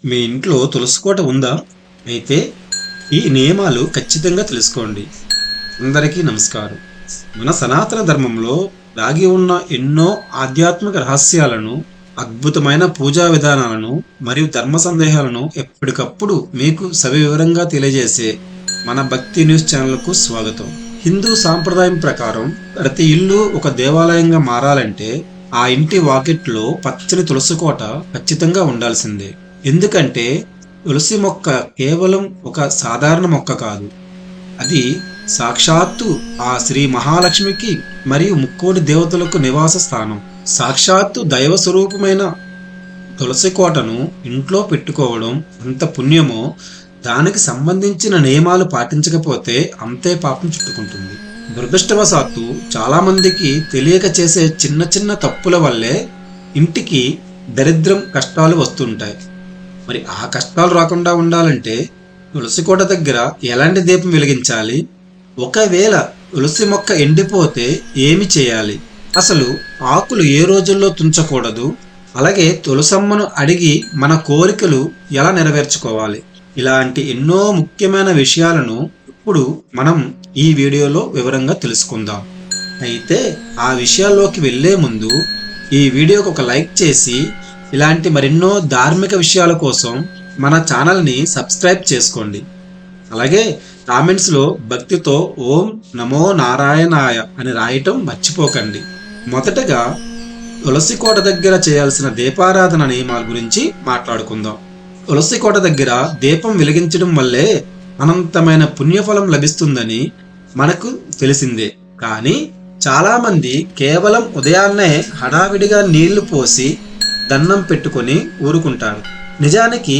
మీ ఇంట్లో తులసి కోట ఉందా? అయితే ఈ నియమాలు ఖచ్చితంగా తెలుసుకోండి. అందరికీ నమస్కారం. మన సనాతన ధర్మంలో దాగి ఉన్న ఎన్నో ఆధ్యాత్మిక రహస్యాలను, అద్భుతమైన పూజా విధానాలను మరియు ధర్మ సందేహాలను ఎప్పటికప్పుడు మీకు సవివరంగా తెలియజేసే మన భక్తి న్యూస్ ఛానల్కు స్వాగతం. హిందూ సాంప్రదాయం ప్రకారం ప్రతి ఇల్లు ఒక దేవాలయంగా మారాలంటే ఆ ఇంటి వాకిట్లో పచ్చని తులసి కోట ఖచ్చితంగా ఉండాల్సిందే. ఎందుకంటే తులసి మొక్క కేవలం ఒక సాధారణ మొక్క కాదు. అది సాక్షాత్తు ఆ శ్రీ మహాలక్ష్మికి మరియు ముక్కోటి దేవతలకు నివాస స్థానం. సాక్షాత్తు దైవ స్వరూపమైన తులసి కోటను ఇంట్లో పెట్టుకోవడం ఎంత పుణ్యమో, దానికి సంబంధించిన నియమాలు పాటించకపోతే అంతే పాపం చుట్టుకుంటుంది. దురదృష్టవశాత్తు చాలా మందికి తెలియక చేసే చిన్న చిన్న తప్పుల వల్లే ఇంటికి దరిద్రం, కష్టాలు వస్తుంటాయి. మరి ఆ కష్టాలు రాకుండా ఉండాలంటే తులసి కోట దగ్గర ఎలాంటి దీపం వెలిగించాలి? ఒకవేళ తులసి మొక్క ఎండిపోతే ఏమి చేయాలి? అసలు ఆకులు ఏ రోజుల్లో తుంచకూడదు? అలాగే తులసమ్మను అడిగి మన కోరికలు ఎలా నెరవేర్చుకోవాలి? ఇలాంటి ఎన్నో ముఖ్యమైన విషయాలను ఇప్పుడు మనం ఈ వీడియోలో వివరంగా తెలుసుకుందాం. అయితే ఆ విషయాల్లోకి వెళ్ళే ముందు ఈ వీడియోకి ఒక లైక్ చేసి ఇలాంటి మరెన్నో ధార్మిక విషయాల కోసం మన ఛానల్ని సబ్స్క్రైబ్ చేసుకోండి. అలాగే కామెంట్స్లో భక్తితో ఓం నమో నారాయణాయ అని రాయటం మర్చిపోకండి. మొదటగా తులసి కోట దగ్గర చేయాల్సిన దీపారాధన నియమాల గురించి మాట్లాడుకుందాం. తులసి కోట దగ్గర దీపం వెలిగించడం వల్లే అనంతమైన పుణ్యఫలం లభిస్తుందని మనకు తెలిసిందే. కానీ చాలామంది కేవలం ఉదయాన్నే హడావిడిగా నీళ్లు పోసి దండం పెట్టుకొని ఊరుకుంటారు. నిజానికి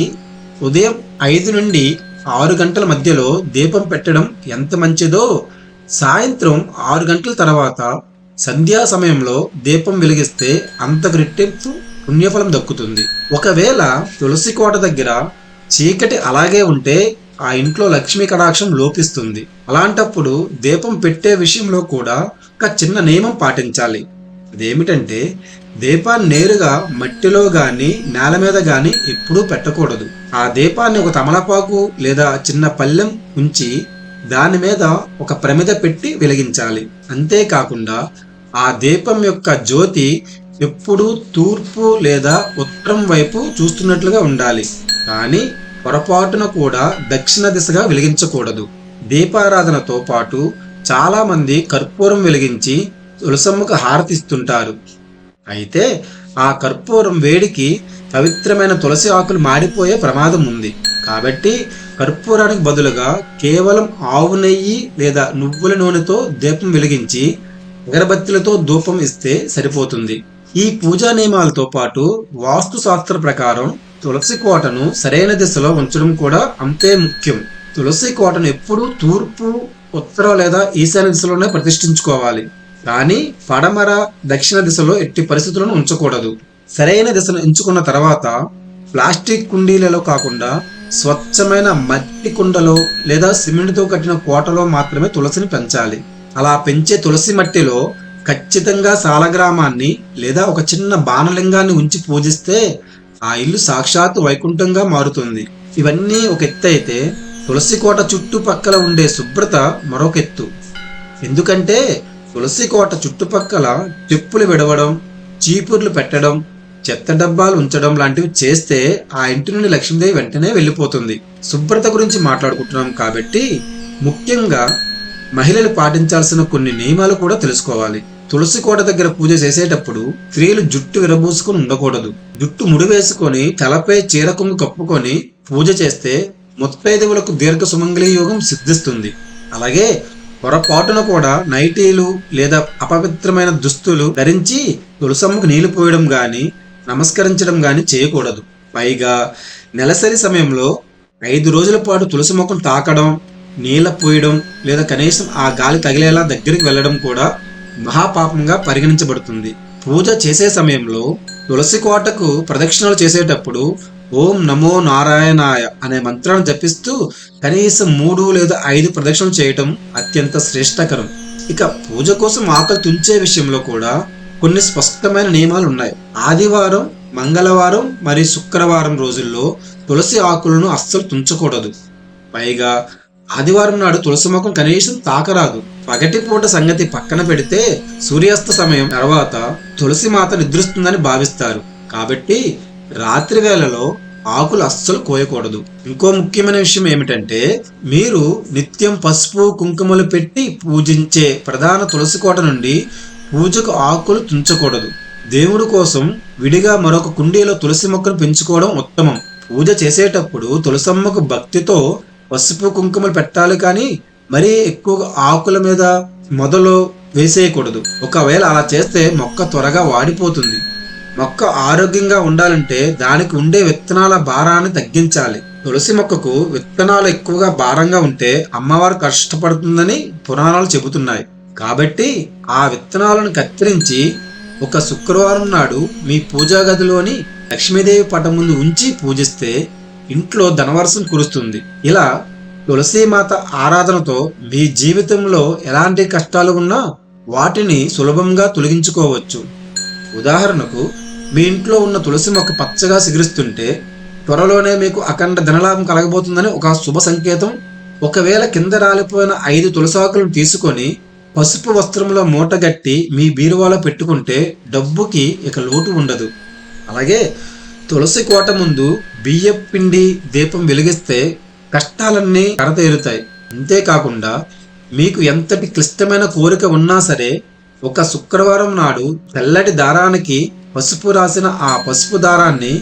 ఉదయం 5 నుండి 6 గంటల మధ్యలో దీపం పెట్టడం ఎంత మంచిదో, సాయంత్రం 6 గంటల తర్వాత సంధ్యా సమయంలో దీపం వెలిగిస్తే అంతకు రెట్టింపు పుణ్యఫలం దక్కుతుంది. ఒకవేళ తులసి కోట దగ్గర చీకటి అలాగే ఉంటే ఆ ఇంట్లో లక్ష్మీ కటాక్షం లోపిస్తుంది. అలాంటప్పుడు దీపం పెట్టే విషయంలో కూడా ఒక చిన్న నియమం పాటించాలి. అదేమిటంటే దీపాన్ని నేరుగా మట్టిలో గాని నేల మీద గాని ఎప్పుడూ పెట్టకూడదు. ఆ దీపాన్ని ఒక తమలపాకు లేదా చిన్న పళ్ళెం ఉంచి దాని మీద ఒక ప్రమిద పెట్టి వెలిగించాలి. అంతేకాకుండా ఆ దీపం యొక్క జ్యోతి ఎప్పుడూ తూర్పు లేదా ఉత్తరం వైపు చూస్తున్నట్లుగా ఉండాలి. కానీ పొరపాటున కూడా దక్షిణ దిశగా వెలిగించకూడదు. దీపారాధనతో పాటు చాలా మంది కర్పూరం వెలిగించి తులసమ్మకు హారతిస్తుంటారు. అయితే ఆ కర్పూరం వేడికి పవిత్రమైన తులసి ఆకులు మాడిపోయే ప్రమాదం ఉంది. కాబట్టి కర్పూరానికి బదులుగా కేవలం ఆవు నెయ్యి లేదా నువ్వుల నూనెతో దీపం వెలిగించి అగరబత్తులతో ధూపం ఇస్తే సరిపోతుంది. ఈ పూజా నియమాలతో పాటు వాస్తు శాస్త్ర ప్రకారం తులసి కోటను సరైన దిశలో ఉంచడం కూడా అంతే ముఖ్యం. తులసి కోటను ఎప్పుడూ తూర్పు, ఉత్తర లేదా ఈశాన్య దిశలోనే ప్రతిష్ఠించుకోవాలి. కానీ పడమర, దక్షిణ దిశలో ఎట్టి పరిస్థితులను ఉంచకూడదు. సరైన దిశను ఎంచుకున్న తర్వాత ప్లాస్టిక్ కుండీలలో కాకుండా స్వచ్ఛమైన మట్టి కుండలో లేదా సిమెంట్తో కట్టిన కోటలో మాత్రమే తులసిని పెంచాలి. అలా పెంచే తులసి మట్టిలో ఖచ్చితంగా సాలగ్రామాన్ని లేదా ఒక చిన్న బాణలింగాన్ని ఉంచి పూజిస్తే ఆ ఇల్లు సాక్షాత్తు వైకుంఠంగా మారుతుంది. ఇవన్నీ ఒక ఎత్తు అయితే తులసి కోట చుట్టుపక్కల ఉండే శుభ్రత మరొక ఎత్తు. ఎందుకంటే తులసి కోట చుట్టుపక్కల చెప్పులు విడవడం, చీపుర్లు పెట్టడం, చెత్త డబ్బాలు ఉంచడం లాంటివి చేస్తే ఆ ఇంటి నుండి లక్ష్మీదేవి వెంటనే వెళ్ళిపోతుంది. శుభ్రత గురించి మాట్లాడుకుంటున్నాం కాబట్టి ముఖ్యంగా మహిళలు పాటించాల్సిన కొన్ని నియమాలు కూడా తెలుసుకోవాలి. తులసి కోట దగ్గర పూజ చేసేటప్పుడు స్త్రీలు జుట్టు విరబూసుకొని ఉండకూడదు. జుట్టు ముడివేసుకొని తలపై చీర కొంగు కప్పుకొని పూజ చేస్తే ముత్తైదువులకు దీర్ఘ సుమంగళి యోగం సిద్ధిస్తుంది. అలాగే పొరపాటున కూడా నైటీలు లేదా అపవిత్రమైన దుస్తులు ధరించి తులసమ్మకు నీళ్లు పోయడం గాని, నమస్కరించడం గాని చేయకూడదు. పైగా నెలసరి సమయంలో 5 రోజుల పాటు తులసి మొక్కను తాకడం, నీళ్ళ పోయడం లేదా కనీసం ఆ గాలి తగిలేలా దగ్గరికి వెళ్ళడం కూడా మహాపాపంగా పరిగణించబడుతుంది. పూజ చేసే సమయంలో తులసి కోటకు ప్రదక్షిణలు చేసేటప్పుడు ఓం నమో నారాయణాయ అనే మంత్రాన్ని జపిస్తూ కనీసం 3 లేదా 5 ప్రదక్షిణలు చేయటం అత్యంత శ్రేష్టకరం. ఇక పూజ కోసం ఆకలి తుంచే విషయంలో కూడా కొన్ని స్పష్టమైన నియమాలు ఉన్నాయి. ఆదివారం, మంగళవారం మరియు శుక్రవారం రోజుల్లో తులసి ఆకులను అస్సలు తుంచకూడదు. పైగా ఆదివారం నాడు తులసి మొక్కను కనీసం తాకరాదు. పగటిపూట సంగతి పక్కన పెడితే సూర్యాస్త సమయం తర్వాత తులసి మాత నిద్రిస్తుందని భావిస్తారు. కాబట్టి రాత్రి వేళలో ఆకులు అస్సలు కోయకూడదు. ఇంకో ముఖ్యమైన విషయం ఏమిటంటే, మీరు నిత్యం పసుపు కుంకుమలు పెట్టి పూజించే ప్రధాన తులసి కోట నుండి పూజకు ఆకులు తుంచకూడదు. దేవుడి కోసం విడిగా మరొక కుండీలో తులసి మొక్కను పెంచుకోవడం ఉత్తమం. పూజ చేసేటప్పుడు తులసమ్మకు భక్తితో పసుపు కుంకుమలు పెట్టాలి, కానీ మరీ ఎక్కువగా ఆకుల మీద మొదలు వేసేయకూడదు. ఒకవేళ అలా చేస్తే మొక్క త్వరగా వాడిపోతుంది. మొక్క ఆరోగ్యంగా ఉండాలంటే దానికి ఉండే విత్తనాల భారాన్ని తగ్గించాలి. తులసి మొక్కకు విత్తనాలు ఎక్కువగా భారంగా ఉంటే అమ్మవారు కష్టపడుతుందని పురాణాలు చెబుతున్నాయి. కాబట్టి ఆ విత్తనాలను కత్తిరించి ఒక శుక్రవారం నాడు మీ పూజా గదిలోని లక్ష్మీదేవి పటం ముందు ఉంచి పూజిస్తే ఇంట్లో ధనవర్షం కురుస్తుంది. ఇలా తులసీమాత ఆరాధనతో మీ జీవితంలో ఎలాంటి కష్టాలు ఉన్నా వాటిని సులభంగా తొలగించుకోవచ్చు. ఉదాహరణకు, మీ ఇంట్లో ఉన్న తులసి మొక్క పచ్చగా సిగురిస్తుంటే త్వరలోనే మీకు అఖండ ధనలాభం కలగబోతుందని ఒక శుభ సంకేతం. ఒకవేళ కింద రాలిపోయిన 5 తులసాకులను తీసుకొని పసుపు వస్త్రంలో మూటగట్టి మీ బీరువాలో పెట్టుకుంటే డబ్బుకి ఇక లోటు ఉండదు. అలాగే తులసి కోట ముందు బియ్యం పిండి దీపం వెలిగిస్తే కష్టాలన్నీ కరతేరుతాయి. అంతేకాకుండా మీకు ఎంతటి క్లిష్టమైన కోరిక ఉన్నా సరే ఒక శుక్రవారం నాడు తెల్లటి దారానికి పసుపు రాసిన ఆ పసుపు దారాన్ని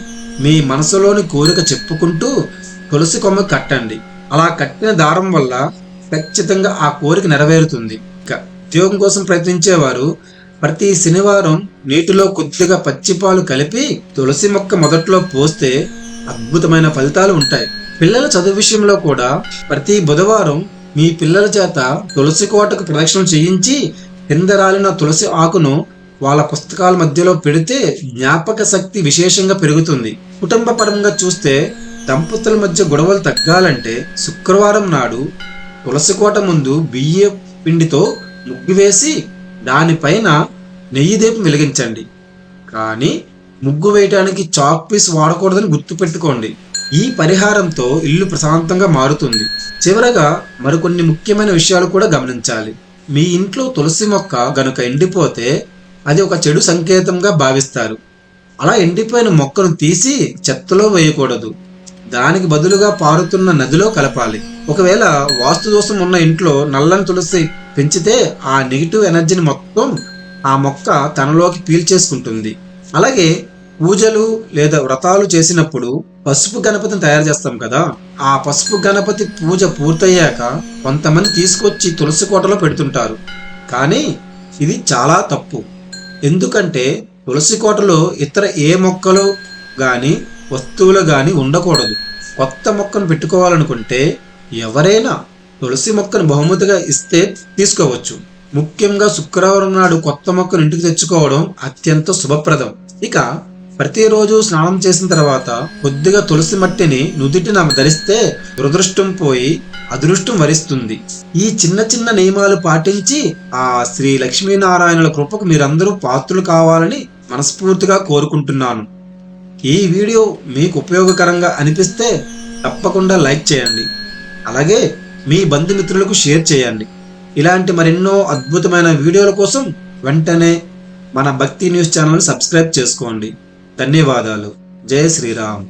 మీ మనసులోని కోరిక చెప్పుకుంటూ తులసి కొమ్మ కట్టండి. అలా కట్టిన దారం వల్ల ఖచ్చితంగా ఆ కోరిక నెరవేరుతుంది. ఉద్యోగం కోసం ప్రయత్నించేవారు ప్రతి శనివారం నీటిలో కొద్దిగా పచ్చిపాలు కలిపి తులసి మొక్క మొదట్లో పోస్తే అద్భుతమైన ఫలితాలు ఉంటాయి. పిల్లల చదువు విషయంలో కూడా ప్రతి బుధవారం మీ పిల్లల చేత తులసి కోటకు ప్రదక్షిణ చేయించి కింద రాలిన తులసి ఆకును వాళ్ళ పుస్తకాల మధ్యలో పెడితే జ్ఞాపక శక్తి విశేషంగా పెరుగుతుంది. కుటుంబ పరంగా చూస్తే దంపతుల మధ్య గొడవలు తగ్గాలంటే శుక్రవారం నాడు తులసి కోట ముందు బియ్య పిండితో ముగ్గు వేసి దానిపైన నెయ్యి దీపం వెలిగించండి. కానీ ముగ్గు వేయటానికి చాక్ పీస్ వాడకూడదని గుర్తుపెట్టుకోండి. ఈ పరిహారంతో ఇల్లు ప్రశాంతంగా మారుతుంది. చివరగా మరికొన్ని ముఖ్యమైన విషయాలు కూడా గమనించాలి. మీ ఇంట్లో తులసి మొక్క గనుక ఎండిపోతే అది ఒక చెడు సంకేతంగా భావిస్తారు. అలా ఎండిపోయిన మొక్కను తీసి చెత్తలో వేయకూడదు. దానికి బదులుగా పారుతున్న నదిలో కలపాలి. ఒకవేళ వాస్తు దోషం ఉన్న ఇంట్లో నల్లని తులసి పెంచితే ఆ నెగిటివ్ ఎనర్జీని మొత్తం ఆ మొక్క తనలోకి పీల్చేసుకుంటుంది. అలాగే పూజలు లేదా వ్రతాలు చేసినప్పుడు పసుపు గణపతిని తయారు చేస్తాం కదా, ఆ పసుపు గణపతి పూజ పూర్తయ్యాక కొంతమంది తీసుకొచ్చి తులసి కోటలో పెడుతుంటారు. కానీ ఇది చాలా తప్పు. ఎందుకంటే తులసి కోటలో ఇతర ఏ మొక్కలు కానీ వస్తువులు కానీ ఉండకూడదు. కొత్త మొక్కను పెట్టుకోవాలనుకుంటే ఎవరైనా తులసి మొక్కను బహుమతిగా ఇస్తే తీసుకోవచ్చు. ముఖ్యంగా శుక్రవారం నాడు కొత్త మొక్కను ఇంటికి తెచ్చుకోవడం అత్యంత శుభప్రదం. ఇక ప్రతిరోజు స్నానం చేసిన తర్వాత కొద్దిగా తులసి మట్టిని నుదిటిన ధరిస్తే దురదృష్టం పోయి అదృష్టం వరిస్తుంది. ఈ చిన్న చిన్న నియమాలు పాటించి ఆ శ్రీ లక్ష్మీనారాయణుల కృపకు మీరందరూ పాత్రలు కావాలని మనస్ఫూర్తిగా కోరుకుంటున్నాను. ఈ వీడియో మీకు ఉపయోగకరంగా అనిపిస్తే తప్పకుండా లైక్ చేయండి. అలాగే మీ బంధుమిత్రులకు షేర్ చేయండి. ఇలాంటి మరెన్నో అద్భుతమైన వీడియోల కోసం వెంటనే మన భక్తి న్యూస్ ఛానల్ సబ్స్క్రైబ్ చేసుకోండి. ధన్యవాదాలు. జై శ్రీరామ్.